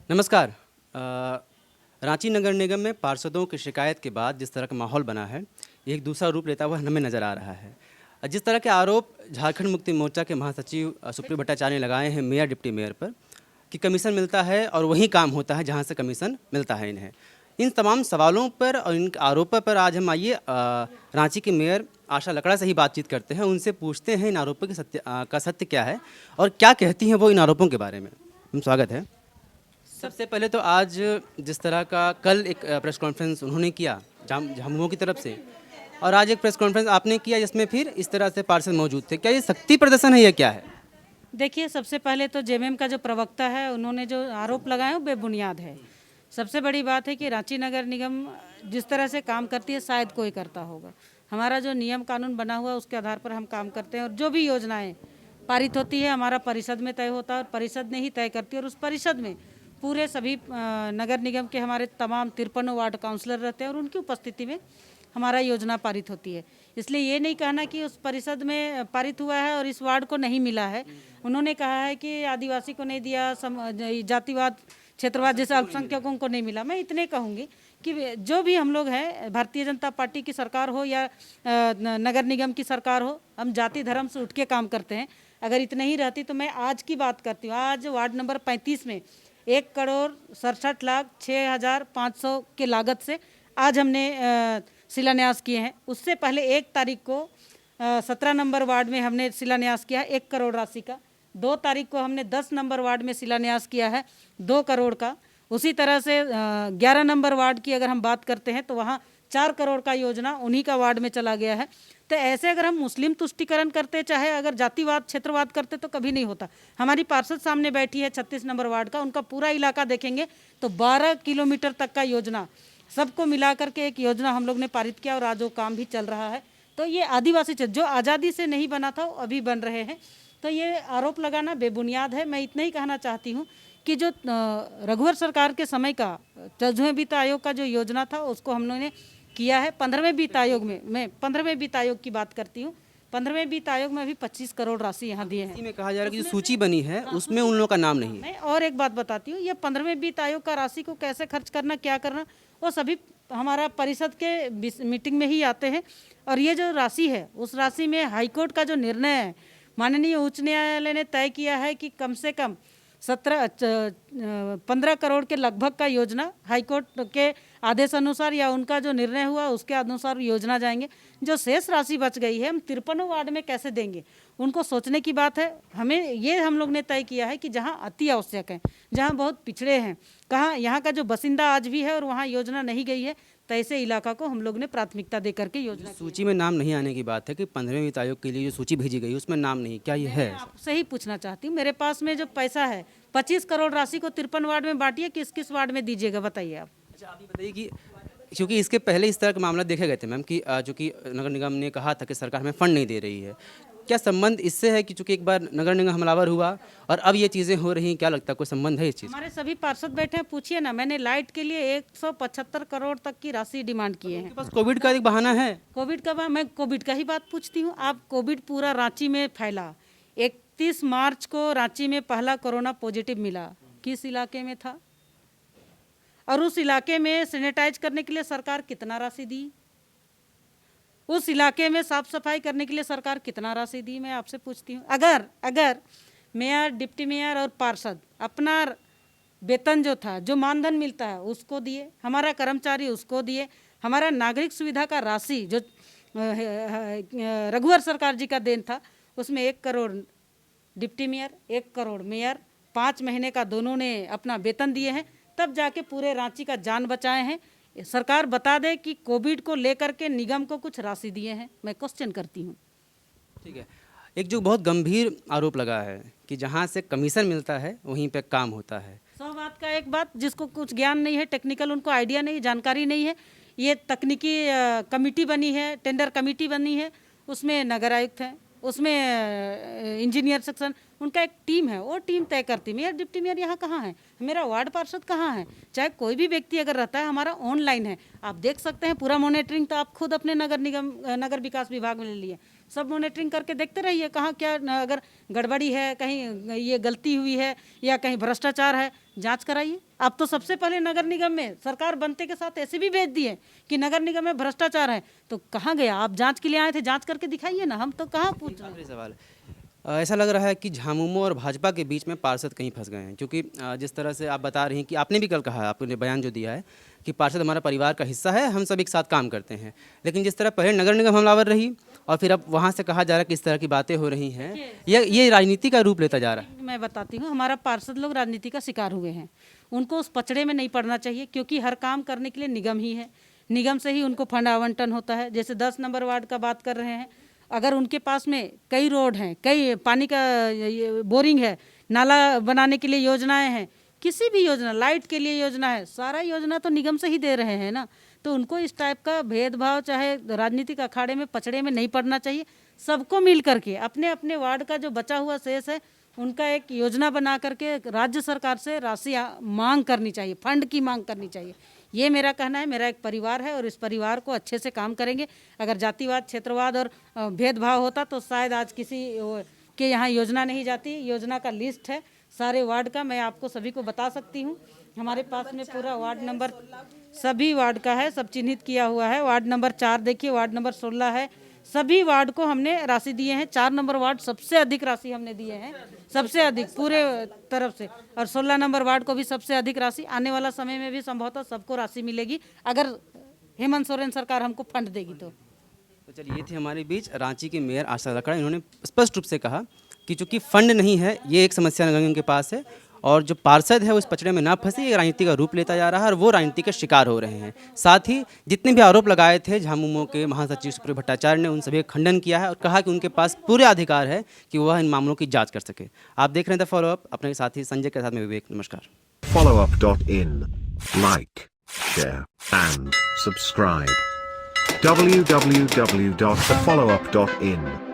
नमस्कार। रांची नगर निगम में पार्षदों की शिकायत के बाद जिस तरह का माहौल बना है, ये एक दूसरा रूप लेता हुआ हमें नज़र आ रहा है। जिस तरह के आरोप झारखंड मुक्ति मोर्चा के महासचिव सुप्रीयो भट्टाचार्य ने लगाए हैं मेयर डिप्टी मेयर पर कि कमीशन मिलता है और वही काम होता है जहाँ से कमीशन मिलता है इन्हें। इन तमाम सवालों पर और इन आरोपों पर आज हम आइए रांची के मेयर आशा लकड़ा से ही बातचीत करते हैं। उनसे पूछते हैं इन आरोपों के का सत्य क्या है और क्या कहती हैं वो इन आरोपों के बारे में। स्वागत है। सबसे पहले तो आज जिस तरह का कल एक प्रेस कॉन्फ्रेंस उन्होंने किया झामुमो की तरफ से, और आज एक प्रेस कॉन्फ्रेंस आपने किया जिसमें फिर इस तरह से पार्षद मौजूद थे, क्या ये शक्ति प्रदर्शन है या क्या है? देखिए, सबसे पहले तो जेएमएम का जो प्रवक्ता है उन्होंने जो आरोप लगाए वो बेबुनियाद है। सबसे बड़ी बात है कि रांची नगर निगम जिस तरह से काम करती है शायद कोई करता होगा। हमारा जो नियम कानून बना हुआ है उसके आधार पर हम काम करते हैं और जो भी योजनाएं पारित होती है हमारा परिषद में तय होता है और परिषद ने ही तय करती है और उस परिषद में पूरे सभी नगर निगम के हमारे तमाम 53 वार्ड काउंसलर रहते हैं और उनकी उपस्थिति में हमारा योजना पारित होती है। इसलिए ये नहीं कहना कि उस परिषद में पारित हुआ है और इस वार्ड को नहीं मिला है। उन्होंने कहा है कि आदिवासी को नहीं दिया, जातिवाद क्षेत्रवाद जैसे अल्पसंख्यकों को नहीं मिला। मैं इतने कहूँगी कि जो भी हम लोग हैं, भारतीय जनता पार्टी की सरकार हो या नगर निगम की सरकार हो, हम जाति धर्म से उठ के काम करते हैं। अगर इतने ही रहती तो मैं आज की बात करती हूँ। आज वार्ड नंबर 35 में 1,67,06,500 के लागत से आज हमने शिलान्यास किए हैं। उससे पहले 1 तारीख को 17 नंबर वार्ड में हमने शिलान्यास किया 1 करोड़ राशि का। 2 तारीख को हमने 10 नंबर वार्ड में शिलान्यास किया है 2 करोड़ का। उसी तरह से 11 नंबर वार्ड की अगर हम बात करते हैं तो वहाँ 4 करोड़ का योजना उन्हीं का वार्ड में चला गया है। तो ऐसे अगर हम मुस्लिम तुष्टिकरण करते, चाहे अगर जातिवाद क्षेत्रवाद करते तो कभी नहीं होता। हमारी पार्षद सामने बैठी है 36 नंबर वार्ड का, उनका पूरा इलाका देखेंगे तो 12 किलोमीटर तक का योजना सबको मिला करके एक योजना हम लोग ने पारित किया और आज वो काम भी चल रहा है। तो ये आदिवासी क्षेत्र जो आज़ादी से नहीं बना था वो अभी बन रहे हैं। तो ये आरोप लगाना बेबुनियाद है। मैं इतना ही कहना चाहती हूँ कि जो रघुवर सरकार के समय का 14वें वित्त आयोग का जो योजना था उसको हम लोगों ने किया है 15वें वित्त आयोग में। मैं 15वें वित्त आयोग की बात करती हूँ। 15वें वित्त आयोग में अभी 25 करोड़ राशि यहाँ दिए हैं। में कहा जा रहा है कि जो सूची बनी है उसमें उन लोगों का नाम नहीं है। मैं और एक बात बताती हूँ, ये 15वें वित्त आयोग का राशि को कैसे खर्च करना, क्या करना, वो सभी हमारा परिषद के मीटिंग में ही आते हैं। और ये जो राशि है उस राशि में हाईकोर्ट का जो निर्णय है, माननीय उच्च न्यायालय ने तय किया है कि कम से कम 15 करोड़ के लगभग का योजना हाईकोर्ट के आदेश अनुसार या उनका जो निर्णय हुआ उसके अनुसार योजना जाएंगे। जो शेष राशि बच गई है हम 53 वार्ड में कैसे देंगे, उनको सोचने की बात है। हमें ये हम लोग ने तय किया है कि जहाँ अति आवश्यक है, जहाँ बहुत पिछड़े हैं, कहाँ यहाँ का जो बसिंदा आज भी है और वहाँ योजना नहीं गई है, तो ऐसे इलाका को हम लोग ने प्राथमिकता दे करके योजना सूची में नाम नहीं आने की बात है कि 15वें वित्त आयोग के लिए जो सूची भेजी गई उसमें नाम नहीं, क्या ये है? आपसे ही पूछना चाहती हूँ, मेरे पास में जो पैसा है 25 करोड़ राशि को 53 वार्ड में बांटिए, किस किस वार्ड में दीजिएगा बताइए आप। अच्छा, आप ये बताइए कि क्योंकि इसके पहले इस तरह का मामला देखे गए थे मैम कि जो कि नगर निगम ने कहा था कि सरकार हमें फंड नहीं दे रही है, क्या संबंध इससे है कि चूंकि एक बार नगर निगम हमलावर हुआ और अब ये चीज़ें हो रही हैं, क्या लगता है कोई संबंध है इस चीज़? हमारे सभी पार्षद बैठे हैं, पूछिए ना। मैंने लाइट के लिए 175 करोड़ तक की राशि डिमांड किए हैं। बस कोविड का एक बहाना है। कोविड का मैं कोविड का ही बात पूछती हूँ। आप कोविड पूरा रांची में फैला। 31 मार्च को रांची में पहला कोरोना पॉजिटिव मिला। किस इलाके में था और उस इलाके में सैनिटाइज करने के लिए सरकार कितना राशि दी? उस इलाके में साफ सफाई करने के लिए सरकार कितना राशि दी? मैं आपसे पूछती हूँ। अगर मेयर, डिप्टी मेयर और पार्षद अपना वेतन जो था, जो मानधन मिलता है उसको दिए, हमारा कर्मचारी उसको दिए, हमारा नागरिक सुविधा का राशि जो रघुवर सरकार जी का देन था उसमें 1 crore deputy mayor, 1 crore mayor, 5 महीने का दोनों ने अपना वेतन दिए हैं, तब जाके पूरे रांची का जान बचाए हैं। सरकार बता दे कि कोविड को लेकर के निगम को कुछ राशि दिए हैं। मैं क्वेश्चन करती हूँ। ठीक है, एक जो बहुत गंभीर आरोप लगा है कि जहाँ से कमीशन मिलता है वहीं पे काम होता है। 100 बात का एक बात, जिसको कुछ ज्ञान नहीं है, टेक्निकल उनको आइडिया नहीं, जानकारी नहीं है। ये तकनीकी कमेटी बनी है, टेंडर कमेटी बनी है, उसमें नगर आयुक्त हैं, उसमें इंजीनियर सेक्शन, उनका एक टीम है, वो टीम तय करती है मेयर डिप्टी मेयर यहाँ कहाँ है, मेरा वार्ड पार्षद कहाँ है। चाहे कोई भी व्यक्ति अगर रहता है, हमारा ऑनलाइन है, आप देख सकते हैं। पूरा मॉनिटरिंग तो आप खुद अपने नगर विकास विभाग में ले लिए, सब मॉनिटरिंग करके देखते रहिए कहाँ क्या अगर गड़बड़ी है, कहीं ये गलती हुई है या कहीं भ्रष्टाचार है, जांच कराइए। अब तो सबसे पहले नगर निगम में सरकार बनते के साथ ऐसे भी भेज दिए कि नगर निगम में भ्रष्टाचार है, तो कहाँ गया? आप जांच के लिए आए थे, जांच करके दिखाइए ना, हम तो कहाँ पूछ रहे हैं। आखिरी सवाल, ऐसा लग रहा है कि झामुमो और भाजपा के बीच में पार्षद कहीं फंस गए हैं, क्योंकि जिस तरह से आप बता रही हैं कि आपने भी कल कहा, आपने बयान जो दिया है कि पार्षद हमारा परिवार का हिस्सा है, हम सब एक साथ काम करते हैं, लेकिन जिस तरह पहले नगर निगम हमलावर रही और फिर अब वहाँ से कहा जा रहा है कि इस तरह की बातें हो रही हैं, ये राजनीति का रूप लेता जा रहा है। मैं बताती हूँ, हमारा पार्षद लोग राजनीति का शिकार हुए हैं, उनको उस पचड़े में नहीं पड़ना चाहिए, क्योंकि हर काम करने के लिए निगम ही है, निगम से ही उनको फंड आवंटन होता है। जैसे 10 नंबर वार्ड का बात कर रहे हैं, अगर उनके पास में कई रोड हैं, कई पानी का बोरिंग है, नाला बनाने के लिए योजनाएं हैं, किसी भी योजना, लाइट के लिए योजना है, सारा योजना तो निगम से ही दे रहे हैं ना। तो उनको इस टाइप का भेदभाव चाहे राजनीतिक अखाड़े में पचड़े में नहीं पड़ना चाहिए। सबको मिल करके अपने अपने वार्ड का जो बचा हुआ शेष है, उनका एक योजना बना करके राज्य सरकार से राशि मांग करनी चाहिए, फंड की मांग करनी चाहिए। ये मेरा कहना है। मेरा एक परिवार है और इस परिवार को अच्छे से काम करेंगे। अगर जातिवाद, क्षेत्रवाद और भेदभाव होता तो शायद आज किसी के यहाँ योजना नहीं जाती। योजना का लिस्ट है सारे वार्ड का, मैं आपको सभी को बता सकती हूँ। हमारे पास में पूरा वार्ड नंबर सभी वार्ड का है, सब चिन्हित किया हुआ है। वार्ड नंबर 4 देखिए, वार्ड नंबर 16 है, सभी वार्ड को हमने राशि दिए हैं। 4 नंबर वार्ड सबसे अधिक राशि हमने दिए हैं, सबसे अधिक पूरे तरफ से, और 16 नंबर वार्ड को भी सबसे अधिक राशि। आने वाला समय में भी संभवतः सबको राशि मिलेगी, अगर हेमंत सोरेन सरकार हमको फंड देगी तो। चलिए, ये थी हमारे बीच रांची की मेयर आशा लकड़ा। इन्होंने स्पष्ट रूप से कहा कि चूंकि फंड नहीं है, ये एक समस्या नगर निगम के पास है, और जो पार्षद है उस पचड़े में ना फंसे, ये राजनीति का रूप लेता जा रहा है और वो राजनीति के शिकार हो रहे हैं। साथ ही जितने भी आरोप लगाए थे झामुमो के महासचिव सुप्रिय भट्टाचार्य ने, उन सभी का खंडन किया है और कहा कि उनके पास पूरे अधिकार है कि वह इन मामलों की जांच कर सके। आप देख रहे थे फॉलो अप, अपने साथी संजय के साथ में विवेक। नमस्कार। followup.in, like, share and subscribe. www.thefollowup.in